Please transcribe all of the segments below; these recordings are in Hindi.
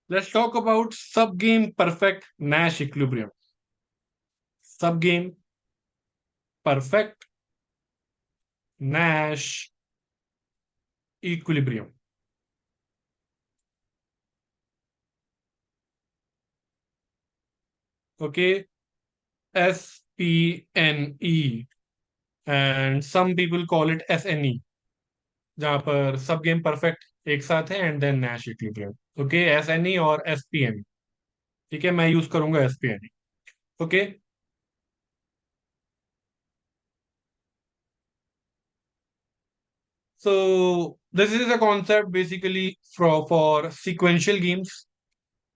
Let's talk about sub-game perfect Nash equilibrium. Sub-game perfect Nash equilibrium. Okay, SPNE and some people call it SNE, जहां पर सब गेम परफेक्ट एक साथ है and then Nash equilibrium. Okay, SNE और SPNE. ठीक है, मैं यूज करूंगा SPNE. Okay, so this is a concept basically for sequential games.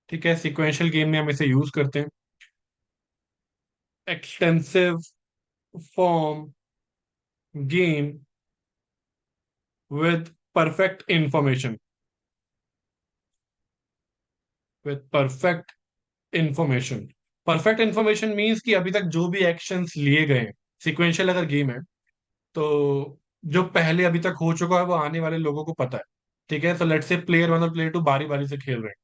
ठीक है, सीक्वेंशियल गेम में हम इसे यूज करते हैं. Extensive form game with perfect information. with perfect information perfect information means कि अभी तक जो भी एक्शंस लिए गए हैं, सिक्वेंशियल अगर गेम है तो जो पहले अभी तक हो चुका है वो आने वाले लोगों को पता है. ठीक है, तो लेट्स से प्लेयर वन और प्लेयर टू बारी बारी से खेल रहे हैं.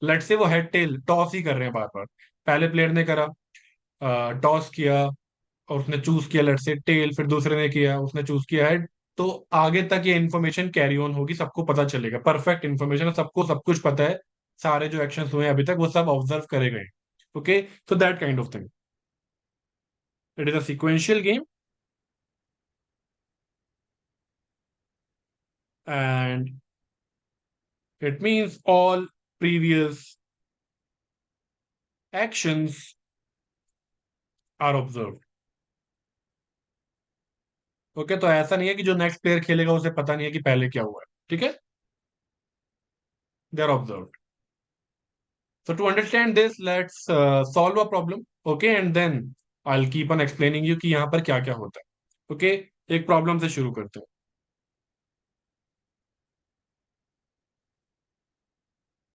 लेट्स से वो हेड टेल टॉस ही कर रहे हैं बार बार. पहले प्लेयर ने करा, टॉस किया और उसने चूज किया लेट्स से टेल, फिर दूसरे ने किया उसने चूज किया हेड. तो आगे तक ये इन्फॉर्मेशन कैरी ऑन होगी, सबको पता चलेगा, परफेक्ट इन्फॉर्मेशन, सबको सब कुछ पता है. सारे जो एक्शंस हुए हैं अभी तक वो सब ऑब्जर्व करे गए. Okay, so that kind of thing. It is a sequential game and it means all previous actions are observed. Okay, तो ऐसा नहीं है कि जो नेक्स्ट प्लेयर खेलेगा उसे पता नहीं है कि पहले क्या हुआ है. ठीक है, they are observed. So to understand this, let's solve a problem. Okay, and then I'll keep on explaining you कि यहाँ पर क्या क्या होता है. Okay, एक प्रॉब्लम से शुरू करते हैं.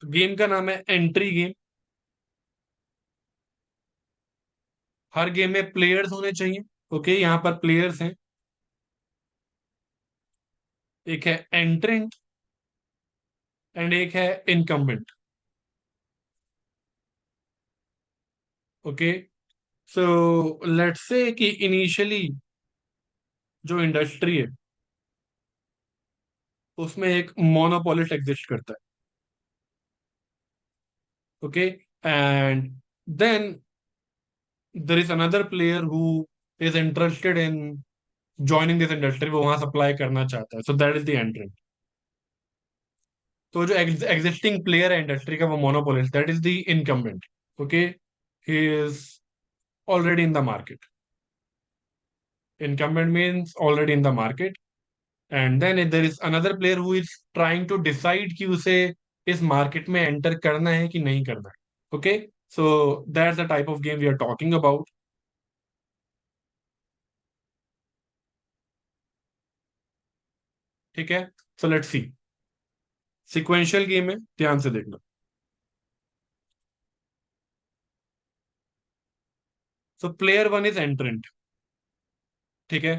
तो गेम का नाम है एंट्री गेम. हर गेम में प्लेयर्स होने चाहिए. ओके, यहाँ पर प्लेयर्स हैं. एक है एंट्रेंट एंड एक है incumbent. Okay, so let's say कि इनिशियली जो इंडस्ट्री है उसमें एक मोनोपोलिस्ट एग्जिस्ट करता है. Okay, and then there is another player who is interested in joining this industry, वो वहां सप्लाई करना चाहता है, so that is the entrant. तो जो एग्जिस्टिंग प्लेयर है इंडस्ट्री का वो monopolist, that is the incumbent. Okay, he is already in the market. Incumbent means already in the market. And then there is another player who is trying to decide कि उसे इस मार्केट में एंटर करना है कि नहीं करना है. Okay, so that's the type of game we are talking about. ठीक है, so let's see. Sequential game है, ध्यान से देखना. So player one is entrant. ठीक है,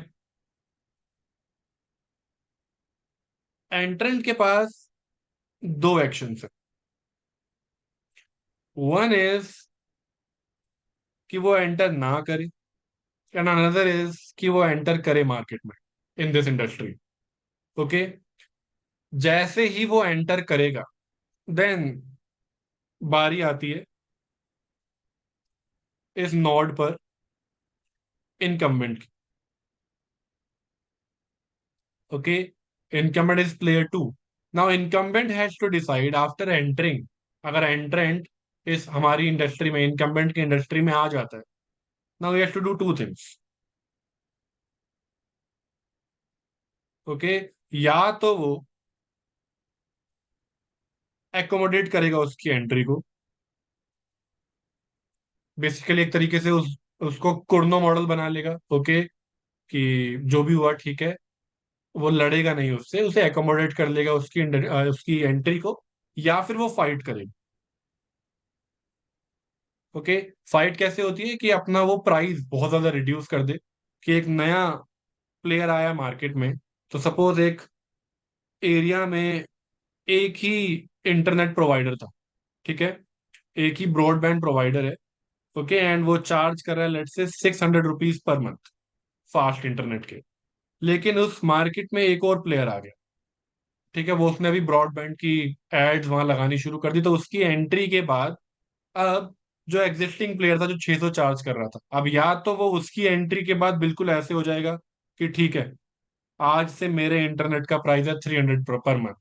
एंट्रेंट के पास दो एक्शन है. वन इज कि वो एंटर ना करे एंड अनदर इज कि वो एंटर करे मार्केट में, इन दिस इंडस्ट्री. ओके, जैसे ही वो एंटर करेगा देन बारी आती है इस नोड पर इनकम्बेंट की. Okay, incumbent is player two. Now incumbent has to decide after entering. अगर एंट्रेंट इस हमारी इंडस्ट्री में, इनकम्बेंट की इंडस्ट्री में आ जाता है, now he has to do two things. Okay, या तो वो एकोमोडेट करेगा उसकी एंट्री को, बेसिकली एक तरीके से उसको कुर्नो मॉडल बना लेगा. ओके, कि जो भी हुआ ठीक है, वो लड़ेगा नहीं उससे, उसे एकोमोडेट कर लेगा उसकी एंट्री को, या फिर वो फाइट करेगा. ओके, फाइट कैसे होती है कि अपना वो प्राइस बहुत ज्यादा रिड्यूस कर दे. कि एक नया प्लेयर आया मार्केट में, तो सपोज एक एरिया में एक ही इंटरनेट प्रोवाइडर था. ठीक है, एक ही ब्रॉडबैंड प्रोवाइडर है। ओके, एंड वो चार्ज कर रहा है लेट से 600 rupees per month fast internet के। लेकिन उस मार्केट में एक और प्लेयर आ गया। ठीक है, वो उसने अभी ब्रॉडबैंड की एड्स वहां लगानी शुरू कर दी, तो उसकी एंट्री के बाद अब जो एग्जिस्टिंग प्लेयर था जो 600 चार्ज कर रहा था, अब या तो वो उसकी एंट्री के बाद बिल्कुल ऐसे हो जाएगा कि ठीक है, आज से मेरे इंटरनेट का प्राइस है 300 पर मंथ,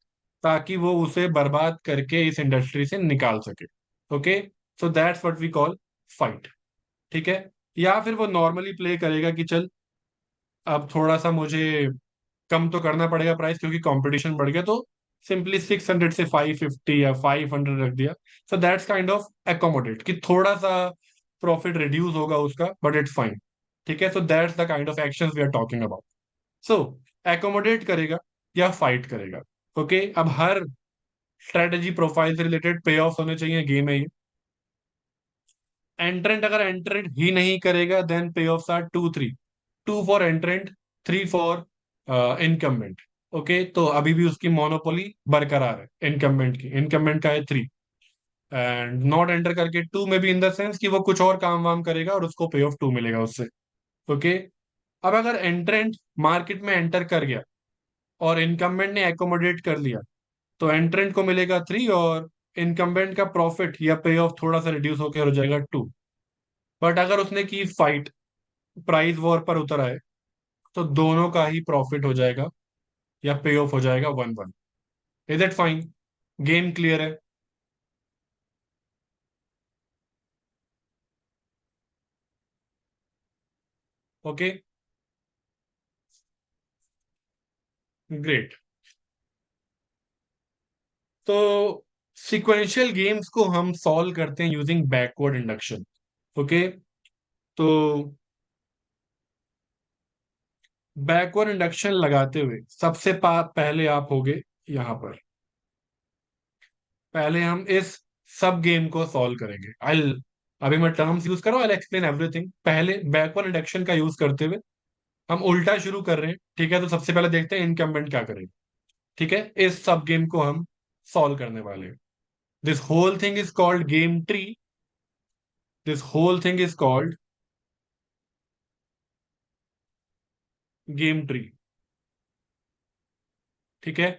ताकि वो उसे बर्बाद करके इस इंडस्ट्री से निकाल सके। Okay, so that's what we call fight. ठीक है, या फिर वो नॉर्मली प्ले करेगा कि चल, अब थोड़ा सा मुझे कम तो करना पड़ेगा प्राइस क्योंकि कंपटीशन बढ़ गया, तो सिंपली 600 से 550 या 500 रख दिया। So that's kind of accommodate कि थोड़ा सा प्रॉफिट रिड्यूस होगा उसका, बट इट्स फाइन। ठीक है, so that's the kind of action we are talking about. So accommodate करेगा या फाइट करेगा। ओके, अब हर स्ट्रेटेजी प्रोफाइल से रिलेटेड पे ऑफ होने चाहिए गेम में। एंट्रेंट अगर एंट्रेंट ही नहीं करेगा then pay offs are 2-3। 2 for entrant, 3 for incumbent. Okay, तो अभी भी उसकी मोनोपोली बरकरार है इनकम्बेंट की, इनकम्बेंट का है 3। एंड नॉट एंटर करके 2 में भी इन द सेंस कि वो कुछ और काम वाम करेगा और उसको पे ऑफ 2 मिलेगा उससे। ओके, अब अगर एंट्रेंट मार्केट में एंटर कर गया और इनकम्बेंट ने एकोमोडेट कर लिया, तो एंट्रेंट को मिलेगा 3 और इनकम्बेंट का प्रॉफिट या पे ऑफ थोड़ा सा रिड्यूस होकर हो जाएगा 2। बट अगर उसने की फाइट, प्राइस वॉर पर उतर आए, तो दोनों का ही प्रॉफिट हो जाएगा या पे ऑफ हो जाएगा 1-1। Is it fine? Game clear है? Okay, great. तो सिक्वेंशियल गेम्स को हम सॉल्व करते हैं यूजिंग बैकवर्ड इंडक्शन। ओके, तो बैकवर्ड इंडक्शन लगाते हुए सबसे पहले आप होगे यहां पर। पहले हम इस सब गेम को सॉल्व करेंगे। आई, अभी मैं टर्म्स यूज कर रहा हूँ, आई एक्सप्लेन एवरीथिंग। पहले बैकवर्ड इंडक्शन का यूज करते हुए हम उल्टा शुरू कर रहे हैं। ठीक है, तो सबसे पहले देखते हैं इनकम्बेंट क्या करेगा। ठीक है, इस सब गेम को हम सॉल्व करने वाले हैं। This whole thing is called game tree. This whole thing is called game tree. ठीक है,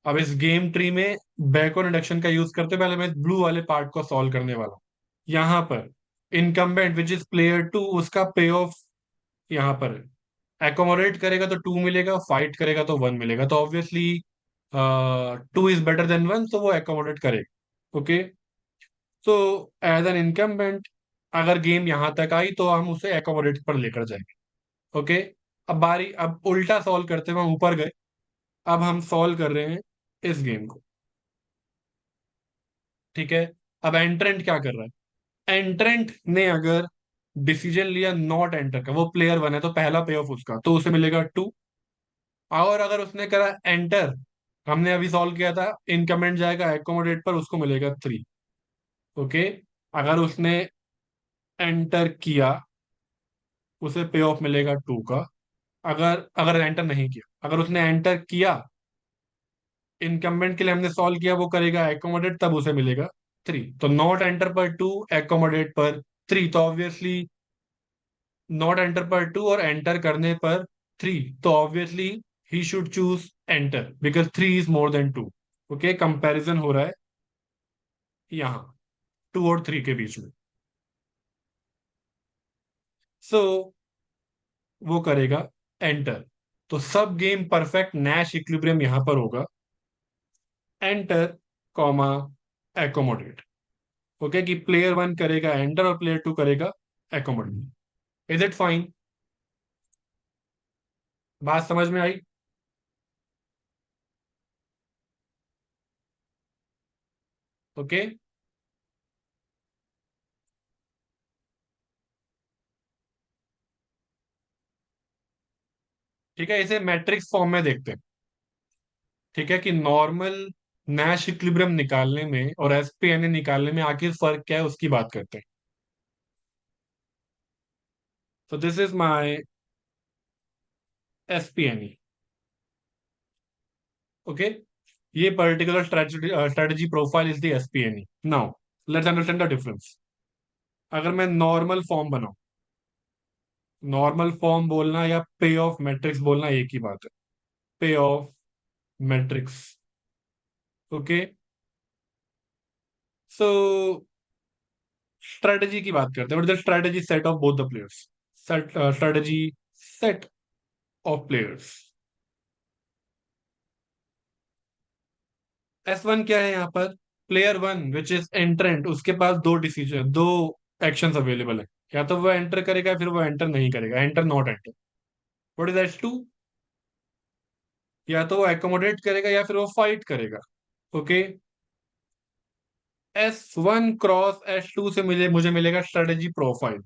अब इस गेम ट्री में बैकवर्ड इंडक्शन का यूज करते पहले मैं ब्लू वाले पार्ट को सॉल्व करने वाला हूं। यहां पर इनकम्बेंट विच इज प्लेयर 2, उसका पे ऑफ यहां पर एकोमोडेट करेगा तो 2 मिलेगा, फाइट करेगा तो 1 मिलेगा, तो ऑब्वियसली 2 इज बेटर देन 1, तो वो एकोमोडेट करेगा। ओके, तो एज एन इनकम्बेंट अगर गेम यहां तक आई तो हम उसे एकोमोडेट पर लेकर जाएंगे। ओके, अब बारी, अब उल्टा सॉल्व करते हुए हम ऊपर गए। अब हम सॉल्व कर रहे हैं इस गेम को। ठीक है, अब एंट्रेंट क्या कर रहा है? एंट्रेंट ने अगर डिसीजन लिया नॉट एंटर का, वो प्लेयर 1 है तो पहला पे ऑफ उसका, तो उसे मिलेगा 2। और अगर उसने करा एंटर, हमने अभी सॉल्व किया था, इनकमेंट जाएगा एकोमोडेट पर, उसको मिलेगा 3। ओके, अगर उसने एंटर किया उसे पे ऑफ मिलेगा 2 का। अगर अगर एंटर नहीं किया, अगर उसने एंटर किया, इनकम्बेंट के लिए हमने सॉल्व किया, वो करेगा एकोमोडेट, तब उसे मिलेगा 3। तो नॉट एंटर पर 2, एकोमोडेट पर 3, तो ऑब्वियसली नॉट एंटर पर 2 और एंटर करने पर 3, तो obviously he should choose enter because 3 is more than 2। Okay, comparison हो रहा है यहां 2 और 3 के बीच में। सो वो करेगा एंटर, तो सब गेम परफेक्ट नैश इक्विलिब्रियम यहां पर होगा, एंटर कॉमा एकोमोडेट। ओके, कि प्लेयर 1 करेगा एंटर और प्लेयर 2 करेगा एकोमोडेट। Is it fine? बात समझ में आई? ओके, ठीक है, इसे मैट्रिक्स फॉर्म में देखते हैं। ठीक है, कि नॉर्मल नैश इक्विलिब्रियम निकालने में और एसपीएनए निकालने में आखिर फर्क क्या है उसकी बात करते हैं। तो this is my SPNE. Okay, ये particular strategy profile is the SPNE. Now let's understand the difference. अगर मैं नॉर्मल फॉर्म बनाऊं, नॉर्मल फॉर्म बोलना या पे ऑफ मैट्रिक्स बोलना एक ही बात है। पे of matrix. Okay. So strategy की बात करते हैं, what is the strategy set of both the players. Strategy set of players. S1 क्या है यहाँ पर? प्लेयर वन विच इज एंट्रेंट, उसके पास दो डिसीजन, दो एक्शंस अवेलेबल है। या तो वो एंटर करेगा या फिर वो एंटर नहीं करेगा, enter not enter. What is S2? या तो वो एकोमोडेट करेगा या फिर वो फाइट करेगा। ओके। S1 क्रॉस S2 से मुझे मिलेगा स्ट्रेटेजी प्रोफाइल।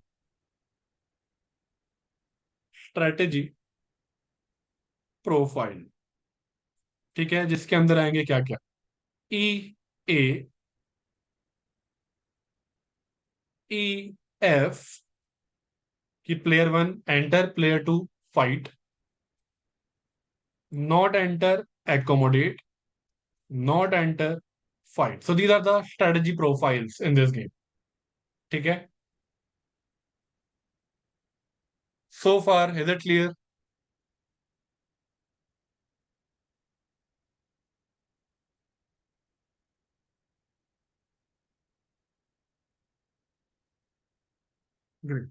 Strategy profile. ठीक है, जिसके अंदर आएंगे क्या क्या? E A, E F कि player one enter, player two fight, not enter accommodate, not enter fight. So these are the strategy profiles in this game. ठीक है। So far is it clear? Good.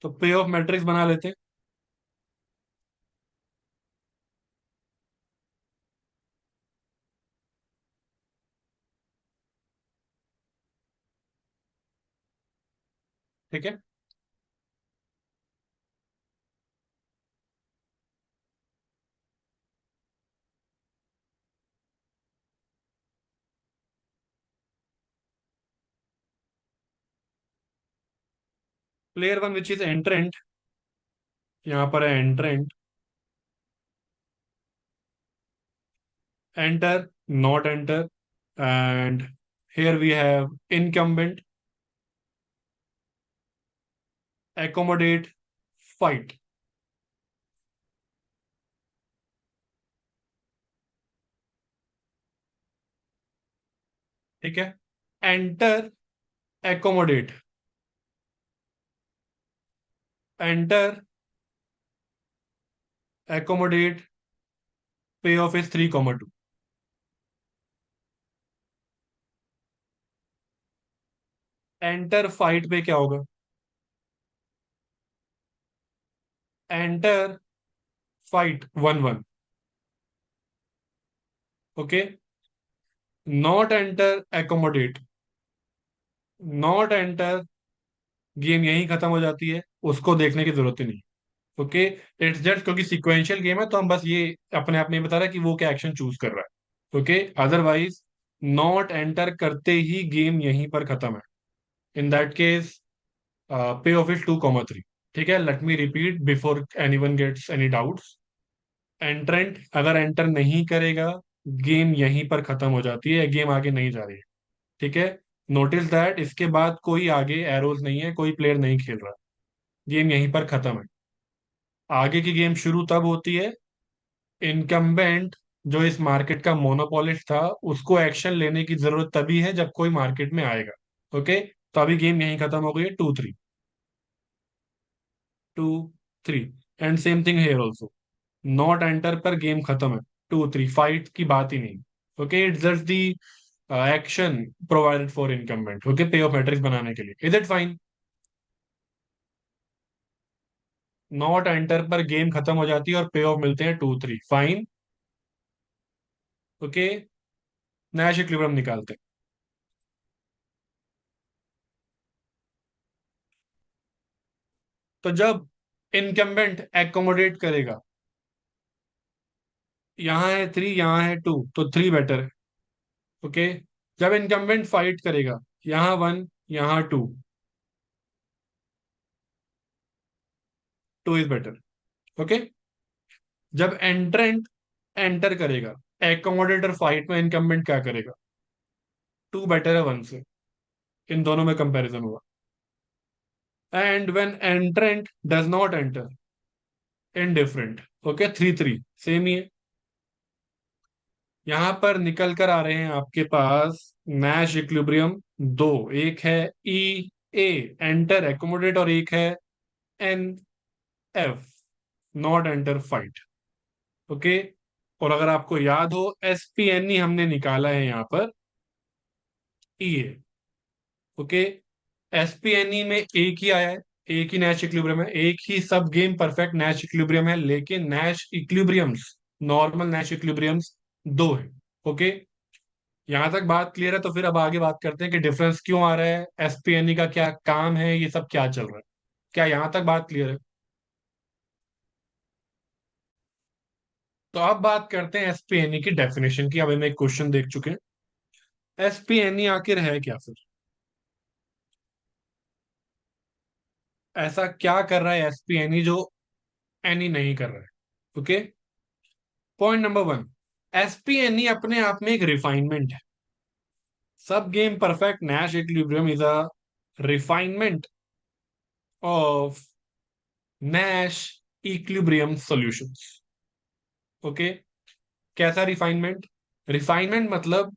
तो पे ऑफ मैट्रिक्स बना लेते हैं। ठीक है। Player one which is entrant, यहाँ पर है एंट्रेंट, enter, not enter, and here we have incumbent, accommodate, fight. ठीक है। Enter, accommodate, enter, accommodate, payoff is 3, 2। Enter fight पे क्या होगा? Enter fight 1, 1। Okay. Not enter accommodate, not enter, game यहीं खत्म हो जाती है, उसको देखने की जरूरत ही नहीं। ओके। इट्स जस्ट क्योंकि सिक्वेंशियल गेम है तो हम बस ये अपने आप में बता रहा है कि वो क्या एक्शन चूज कर रहा है। ओके। अदरवाइज नॉट एंटर करते ही गेम यहीं पर खत्म है। In that case pay off is 2, 3। ठीक है, let me repeat before anyone gets any doubts. Entrant अगर एंटर नहीं करेगा, गेम यहीं पर खत्म हो जाती है, गेम आगे नहीं जा रही है। ठीक है। नोटिस दैट इसके बाद कोई आगे एरोज नहीं है, कोई प्लेयर नहीं खेल रहा, गेम यहीं पर खत्म है। आगे की गेम शुरू तब होती है, इनकम्बेंट जो इस मार्केट का मोनोपोलिस्ट था उसको एक्शन लेने की जरूरत तभी है जब कोई मार्केट में आएगा। ओके। तो अभी गेम यहीं खत्म हो गई है, 2, 3। 2, 3। And same thing here also. Not enter पर गेम खत्म है, 2, 3, फाइट की बात ही नहीं। Okay. It's just the action provided for incumbent, okay, पे ऑफ मैट्रिक्स बनाने के लिए। Is it fine? Not enter पर गेम खत्म हो जाती है और पे ऑफ मिलते हैं 2, 3, फाइन। ओके। नैश इक्विलिब्रियम निकालते हैं। तो जब इनकम्बेंट एकोमोडेट करेगा, यहाँ है 3, यहाँ है 2, तो 3 बेटर है। ओके। जब इनकम्बेंट फाइट करेगा, यहाँ 1, यहाँ 2, 2 इज बेटर। ओके। जब एंट्रेंट एंटर करेगा, एकोमोडेटर फाइट में, इनकम्बेंट क्या करेगा? 2 बेटर है 1 से, इन दोनों में कंपैरिजन हुआ। And when entrant does not enter, indifferent. Okay, 3, 3 same ही है। यहां पर निकल कर आ रहे हैं आपके पास नैश इक्विलिब्रियम दो। एक है ई ए, एंटर एकोमोडेट, और एक है N F, not enter fight. Okay. और अगर आपको याद हो, एस पी एन ई हमने निकाला है यहां पर E A. Okay. S P N E में एक ही आया है, एक ही नैश इक्विलिब्रियम है, एक ही सब गेम परफेक्ट नैश इक्विलिब्रियम है, लेकिन Nash equilibriums, normal Nash equilibriums दो है। ओके। यहां तक बात क्लियर है? तो फिर अब आगे बात करते हैं कि डिफरेंस क्यों आ रहा है, एसपीएनई का क्या काम है, ये सब क्या चल रहा है। क्या यहां तक बात क्लियर है? तो अब बात करते हैं एसपीएनई की डेफिनेशन की। अभी हम एक क्वेश्चन देख चुके हैं। एसपीएनई आखिर है क्या फिर? ऐसा क्या कर रहा है एसपीएनई जो एनी नहीं कर रहा है? ओके। पॉइंट नंबर वन, एसपीएनई अपने आप में एक रिफाइनमेंट है। सब game perfect Nash equilibrium is a refinement of Nash equilibrium solutions. Okay. कैसा रिफाइनमेंट? रिफाइनमेंट मतलब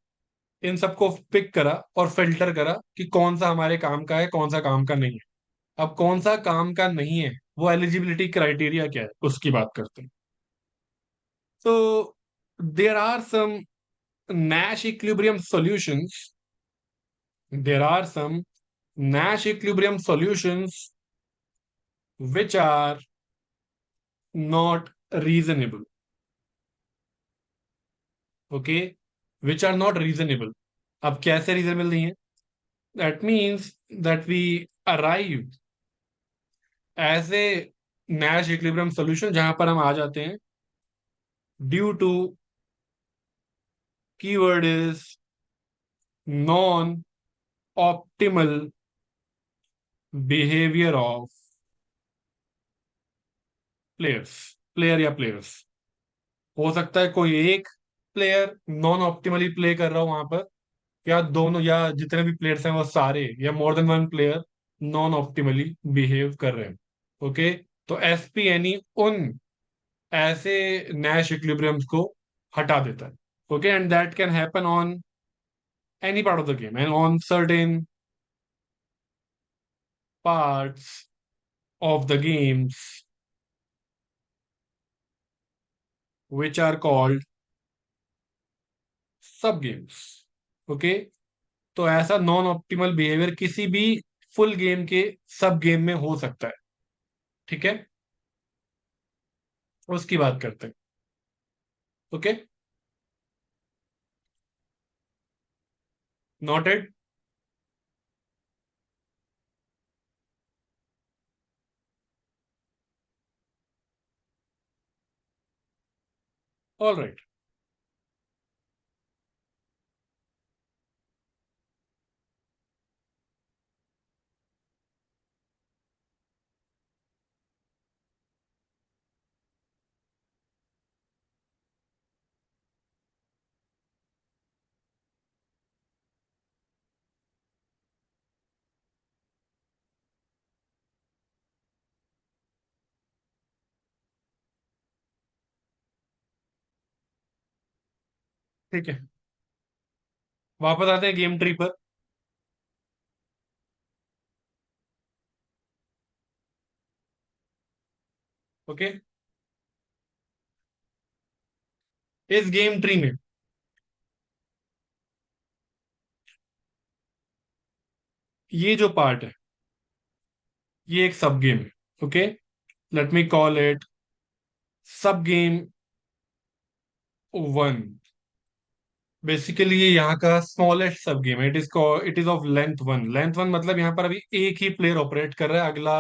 इन सबको पिक करा और फिल्टर करा कि कौन सा हमारे काम का है, कौन सा काम का नहीं है। अब कौन सा काम का नहीं है, वो एलिजिबिलिटी क्राइटेरिया क्या है, उसकी बात करते हैं। तो there are some Nash equilibrium solutions. There are some Nash equilibrium solutions which are not reasonable. Okay, which are not reasonable. अब कैसे reasonable नहीं है? That means that we arrive as a Nash equilibrium solution जहां पर हम आ जाते हैं due to keyword is non optimal behavior of players, player या players। हो सकता है कोई एक प्लेयर नॉन ऑप्टिमली प्ले कर रहा हो वहां पर, या दोनों, या जितने भी प्लेयर्स हैं वो सारे, या more than one player non optimally behave कर रहे हैं। ओके। तो एसपीएनई उन ऐसे नैश इक्विलिब्रियम्स को हटा देता है। Okay. And that can happen on any part of the game and on certain parts of the games which are called sub games. Okay. तो ऐसा नॉन ऑप्टिमल बिहेवियर किसी भी फुल गेम के सब गेम में हो सकता है। ठीक है। उसकी बात करते हैं। ओके। नोटेड। All right. ठीक है। वापस आते हैं गेम ट्री पर। ओके। इस गेम ट्री में ये जो पार्ट है, ये एक सब गेम है। Okay. Let me call it सब गेम वन। बेसिकली ये यहाँ का स्मॉलेस्ट सब गेम है। It is of length one. Length one मतलब यहाँ पर अभी एक ही प्लेयर ऑपरेट कर रहा है, अगला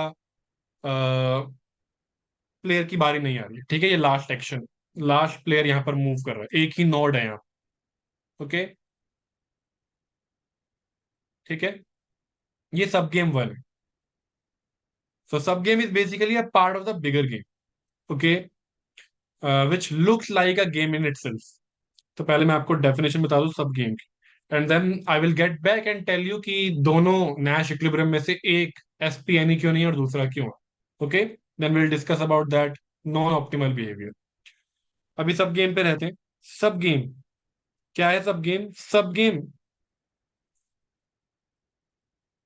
प्लेयर की बारी नहीं आ रही है। ठीक है। ये लास्ट एक्शन, लास्ट प्लेयर यहाँ पर मूव कर रहा है, एक ही नोड है यहाँ। ओके। ठीक है। ये सब गेम वन है। सो सब game is basically a part of the bigger game. Okay. Which looks like a game in itself. तो पहले मैं आपको डेफिनेशन बता दूं सब गेम की, and then I will get back and tell you कि दोनों नैश इक्विलिब्रियम में से एक एसपीएनई क्यों नहीं है और दूसरा क्यों है। Okay. Then will discuss about that non optimal behaviour. अभी सब गेम पे रहते हैं। सब गेम क्या है सब गेम? सब game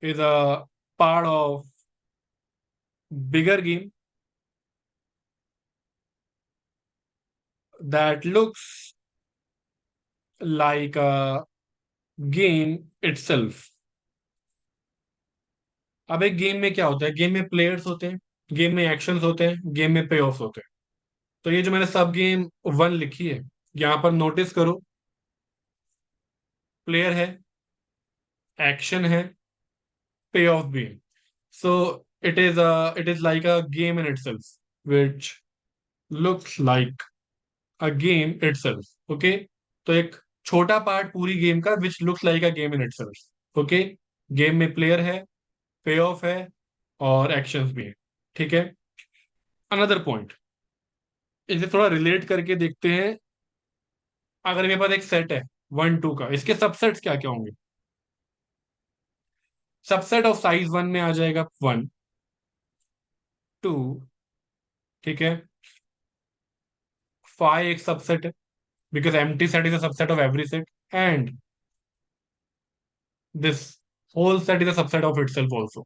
is a part of bigger game that looks like a game itself. अब एक गेम में क्या होता है? गेम में प्लेयर्स होते हैं, गेम में एक्शंस होते हैं, गेम में पे ऑफ होते हैं। तो ये जो मैंने सब गेम वन लिखी है, यहां पर नोटिस करो, प्लेयर है, एक्शन है, पे ऑफ भी है। सो it is like a game in itself which looks like a game itself. Okay, तो एक छोटा पार्ट पूरी गेम का which looks like a game in itself. Okay, game में प्लेयर है, पे ऑफ है, और एक्शंस भी है। ठीक है, अनदर पॉइंट, इसे थोड़ा रिलेट करके देखते हैं। अगर मेरे पास एक सेट है वन टू का, इसके सबसेट्स क्या क्या होंगे? सबसेट ऑफ साइज वन में आ जाएगा वन, टू, ठीक है, फाइव एक सबसेट है because empty set is a subset of every set, and this whole set is a subset of itself also.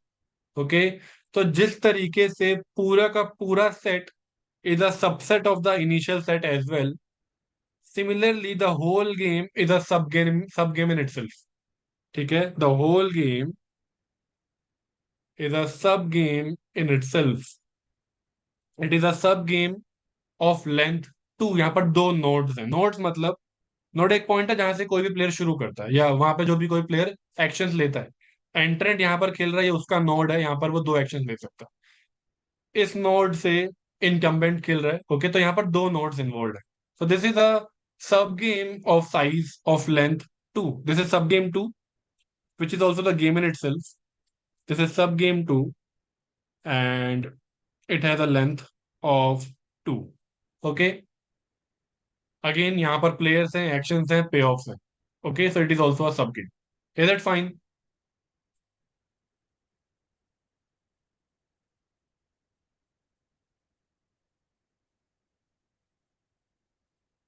Okay, तो जिस तरीके से पूरा का पूरा set is a subset of the initial set as well, similarly the whole game is a subgame in itself. ठीक है, the whole game is a subgame in itself. It is a सब गेम ऑफ लेंथ टू। यहाँ पर दो नोड्स हैं। नोड्स मतलब, नोड एक पॉइंट है जहां से कोई भी प्लेयर शुरू करता है, या वहां पे जो भी कोई प्लेयर एक्शंस लेता है। एंट्रेंट यहाँ पर खेल रहा है, ये उसका नोड है, यहाँ पर वो दो एक्शन ले सकता है। इस नोड से इनकम्बेंट खेल रहा है। ओके, तो यहाँ पर दो नोड्स इन्वॉल्व है। सो दिस इज अ सब game of size of length two. This is subgame two which is also the game in itself. This is subgame two and it has a length of two. Okay, again यहाँ पर प्लेयर्स हैं, एक्शंस हैं, पे ऑफ्स हैं। Okay, so it is also a subgame. Is it fine?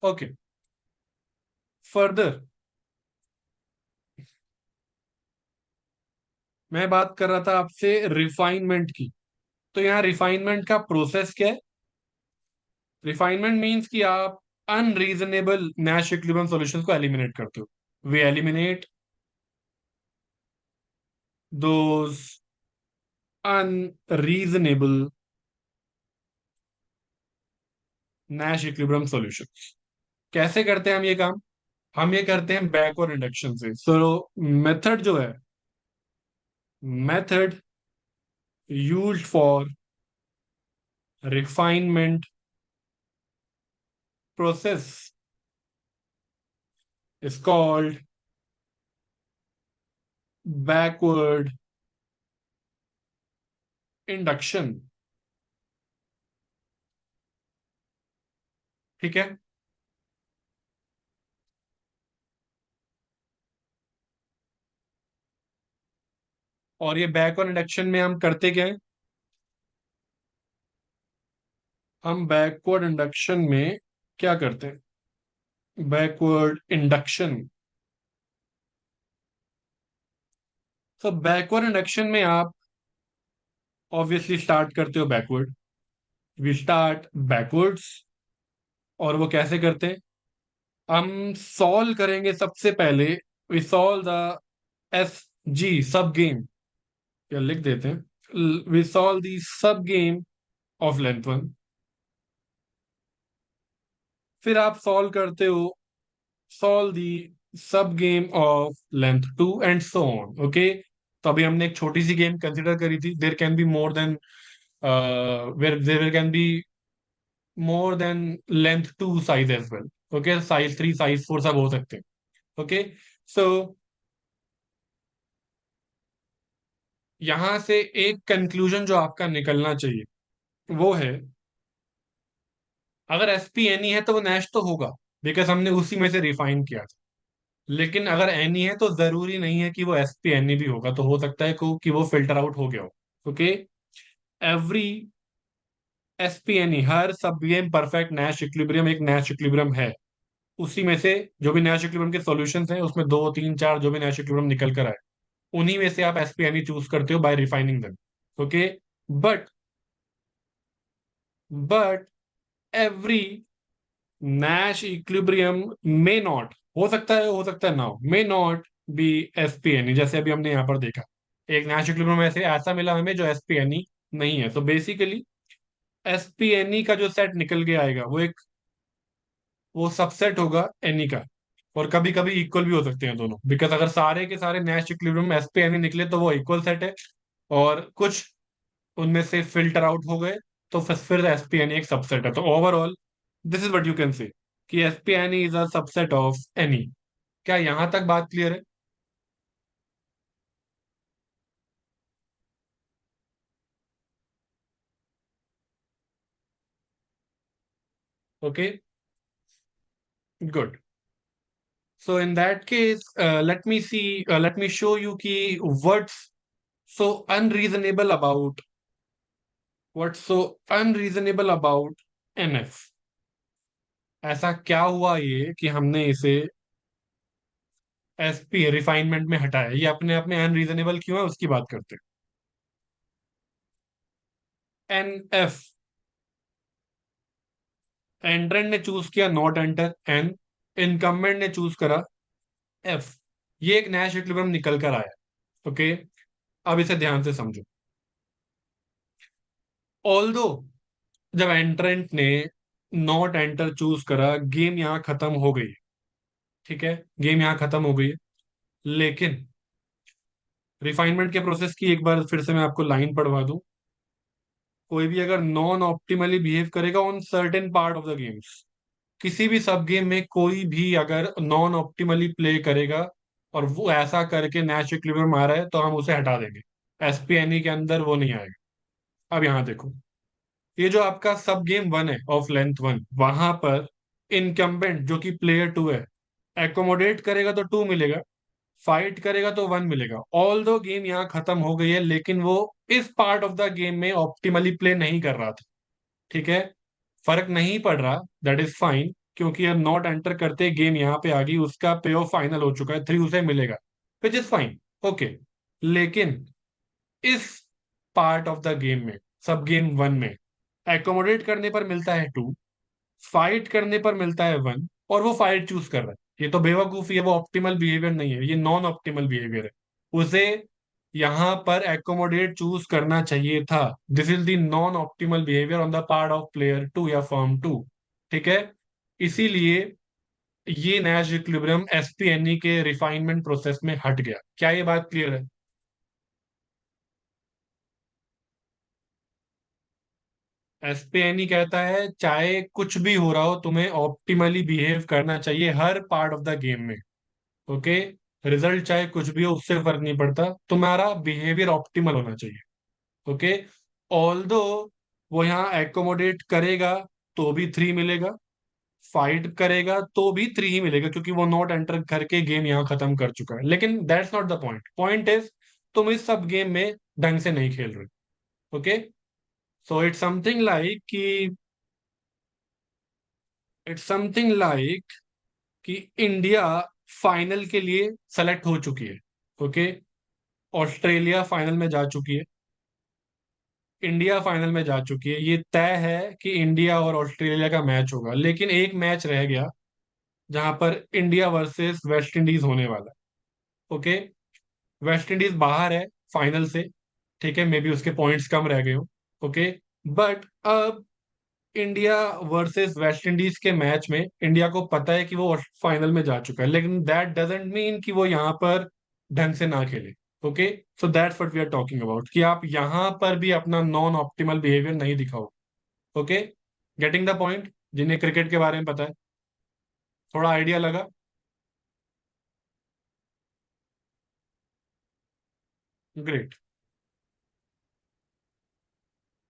Okay, further मैं बात कर रहा था आपसे रिफाइनमेंट की। तो यहाँ रिफाइनमेंट का प्रोसेस क्या है? रिफाइनमेंट मीन्स कि आप अनरीजनेबल नैश इक्विलिब्रियम सॉल्यूशंस को एलिमिनेट करते हो। We eliminate those unreasonable Nash equilibrium solutions. कैसे करते हैं हम ये काम? हम ये करते हैं बैकवर्ड इंडक्शन से। सो मेथड जो है, method used for refinement process is called backward induction। ठीक है, और ये बैकवर्ड इंडक्शन में हम करते क्या है? हम बैकवर्ड इंडक्शन में क्या करते हैं? बैकवर्ड इंडक्शन, तो बैकवर्ड इंडक्शन में आप ऑब्वियसली स्टार्ट करते हो बैकवर्ड। We start backwards. और वो कैसे करते हैं? हम सॉल्व करेंगे सबसे पहले। We solve the S G sub game, या लिख देते हैं, we solve the sub game of length one. फिर आप सॉल्व करते हो, solve the sub game of length two and so on. Okay, तो अभी हमने एक छोटी सी गेम कंसिडर करी थी। There can be more than, where there can be more than length two size as well. Okay, size three, size four सब हो सकते हैं। ओके, सो यहां से एक कंक्लूजन जो आपका निकलना चाहिए वो है, अगर एस पी एनी है तो वो नैश तो होगा, बिकॉज हमने उसी में से रिफाइन किया था। लेकिन अगर एनी है तो जरूरी नहीं है कि वो एस पी एनी भी होगा, तो हो सकता है कि वो फिल्टर आउट हो गया हो। Okay, every S P NE, हर subgame perfect Nash equilibrium एक नैश इक्विलिब्रियम है। उसी में से जो भी नैश इक्विलिब्रियम के सॉल्यूशंस हैं उसमें दो तीन चार जो भी नैश इक्विलिब्रियम निकल कर आए, उन्हीं में से आप एसपीएनई चूज करते हो by refining them. Okay. But but every Nash equilibrium may not, हो सकता है ना हो, मे नॉट बी एसपीएनई। जैसे अभी हमने यहाँ पर देखा, एक नैश इक्विलिब्रियम ऐसे ऐसा मिला हमें जो एसपीएनई नहीं है, तो बेसिकली एसपीएनई का जो सेट निकल के आएगा वो सबसेट होगा एनी का। और कभी कभी इक्वल भी हो सकते हैं दोनों, बिकॉज अगर सारे के सारे नैश इक्विलिब्रियम एस पे एनी निकले तो वो इक्वल सेट है, और कुछ उनमें से फिल्टर आउट हो गए तो फिर एस पी एनी एक सबसेट है। तो overall this is what you can say कि S P NE is a subset of NE. क्या यहां तक बात क्लियर है? Okay, good. So in that case let me show you कि what's so unreasonable about what's so unreasonable about NF. ऐसा क्या हुआ ये कि हमने इसे एसपी रिफाइनमेंट में हटाया? ये अपने आप में अनरीजनेबल क्यों है उसकी बात करते हैं। एन एफ, एंट्रेंट ने चूज किया नॉट एंटर, एन इनकम्बेंट ने चूज करा एफ। ये एक नया इक्विलिब्रियम निकल कर आया। ओके, अब इसे ध्यान से समझो। ऑल्दो जब एंट्रेंट ने नॉट एंटर चूज करा, गेम यहां खत्म हो गई। ठीक है, गेम यहां खत्म हो गई है। लेकिन रिफाइनमेंट के प्रोसेस की एक बार फिर से मैं आपको लाइन पढ़वा दूं। कोई भी अगर नॉन ऑप्टिमली बिहेव करेगा on certain part of the games, किसी भी सब गेम में कोई भी अगर नॉन ऑप्टिमली प्ले करेगा और वो ऐसा करके नैश इक्विलिब्रियम आ रहा है तो हम उसे हटा देंगे। एसपीएनई के अंदर वो नहीं आएगा। अब यहां देखो, ये जो आपका सब गेम वन है ऑफ लेंथ वन, वहां पर इनकम्बेंट जो कि प्लेयर टू है, एकोमोडेट करेगा तो टू मिलेगा, फाइट करेगा तो वन मिलेगा। ऑल दो गेम यहाँ खत्म हो गई है, लेकिन वो इस पार्ट ऑफ द गेम में ऑप्टिमली प्ले नहीं कर रहा था। ठीक है, फर्क नहीं पड़ रहा, दैट इज फाइन, क्योंकि अब नॉट एंटर करते गेम यहाँ पे आ गई, उसका पे ऑफ फाइनल हो चुका है, थ्री उसे मिलेगा, विच इज फाइन। ओके, लेकिन इस पार्ट ऑफ द गेम में, सब गेम वन में, एकोमोडेट करने पर मिलता है टू, फाइट करने पर मिलता है वन, और वो फाइट चूज कर रहा है। ये तो बेवकूफी है, वो ऑप्टिमल बिहेवियर नहीं है, ये नॉन ऑप्टिमल बिहेवियर है। उसे यहां पर एकोमोडेट चूज करना चाहिए था। This is the non optimal behaviour on the part of player two या फर्म टू। ठीक है, इसीलिए ये नैश इक्विलिब्रियम एसपीएनई के रिफाइनमेंट प्रोसेस में हट गया। क्या ये बात क्लियर है? एसपीएनई कहता है चाहे कुछ भी हो रहा हो, तुम्हें ऑप्टिमली बिहेव करना चाहिए हर पार्ट ऑफ द गेम में। ओके, रिजल्ट चाहे कुछ भी हो उससे फर्क नहीं पड़ता, तुम्हारा बिहेवियर ऑप्टिमल होना चाहिए। ओके, ऑल्दो वो यहाँ एकोमोडेट करेगा तो भी थ्री मिलेगा, फाइट करेगा तो भी थ्री ही मिलेगा, क्योंकि वो नॉट एंटर करके गेम यहाँ खत्म कर चुका है। लेकिन that's not the point, point is तुम इस सब गेम में ढंग से नहीं खेल रहे। Okay, so it's something like कि इंडिया फाइनल के लिए सेलेक्ट हो चुकी है। ओके, ऑस्ट्रेलिया फाइनल में जा चुकी है, इंडिया फाइनल में जा चुकी है, ये तय है कि इंडिया और ऑस्ट्रेलिया का मैच होगा। लेकिन एक मैच रह गया जहां पर इंडिया वर्सेस वेस्ट इंडीज होने वाला है। ओके, वेस्ट इंडीज बाहर है फाइनल से। ठीक है, मे बी उसके पॉइंट्स कम रह गए हो। ओके, बट अब इंडिया वर्सेस वेस्ट इंडीज के मैच में इंडिया को पता है कि वो फाइनल में जा चुका है, लेकिन दैट डजेंट मीन कि वो यहाँ पर ढंग से ना खेले। Okay, so that's what we are talking about, कि आप यहाँ पर भी अपना नॉन ऑप्टिमल बिहेवियर नहीं दिखाओ। Okay, getting the point? जिन्हें क्रिकेट के बारे में पता है, थोड़ा आइडिया लगा? ग्रेट।